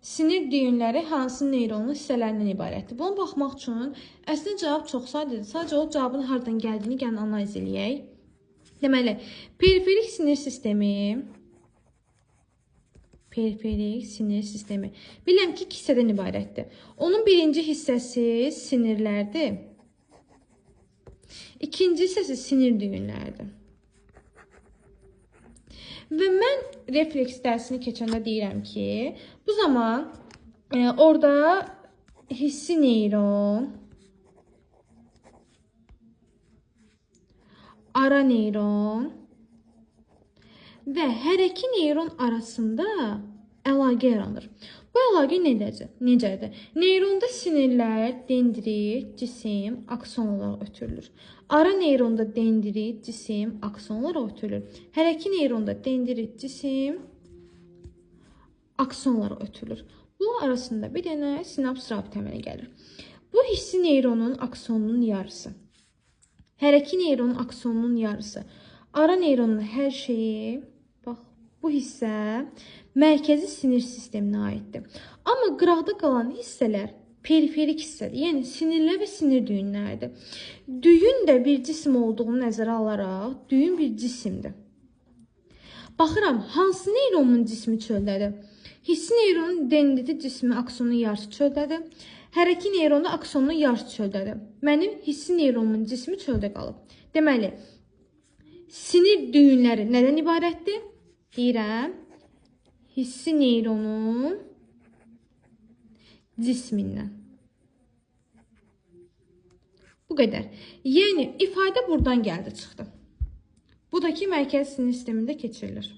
sinir düyünləri hansı neyronun hissələrindən ibarətdir? Buna baxmaq üçün əslində cavab çox sadədir. Sadəcə o cavabın hardan gəldiyini gəlin analiz eləyək. Deməli, periferik sinir sistemi bilirəm ki, 2 hissədən ibarətdir. Onun birinci hissəsi sinirlərdir. İkinci hissəsi sinir düyünləridir. Və mən refleks dərsini keçəndə deyirəm ki, bu zaman orada hissi neyron, ara neyron və hərəki neyron arasında əlaqə yaranır. Bu əlaqə necədir? Neyronda sinirlər, dendrit, cisim, akson olaraq ötürülür. Ara neyronda dendrit, cisim, akson olaraq ötürülür. Hər iki neyronda dendrit, cisim, akson olaraq ötürülür. Bunun arasında bir dənə sinaps rabitə əmələ gəlir. Bu hissi neyronun aksonunun yarısı. Hər iki neyronun aksonunun yarısı. Ara neyronun hər şeyi, bax, bu hissə mərkəzi sinir sisteminə aiddir. Amma qıraqda qalan hissələr periferik hissədir. Yəni sinirlər və sinir düyünləridir. Düyün də bir cisim olduğunu nəzərə alaraq, düyün bir cisimdir. Baxıram, hansı neyronun cismi çöldədir? Hissi neyronun dendriti cismi aksonun yarısı çöldədir. Hər iki neyronda aksonun yarısı çöldədir. Mənim hissi neyronumun cismi çöldə qalıb. Deməli, sinir düyünləri nədən ibarətdir? Deyirəm, hissi neyronun cismindən. Bu qədər. Yəni, ifadə buradan gəldi, çıxdı. Bu da ki, mərkəzi sinir sistemində keçirilir.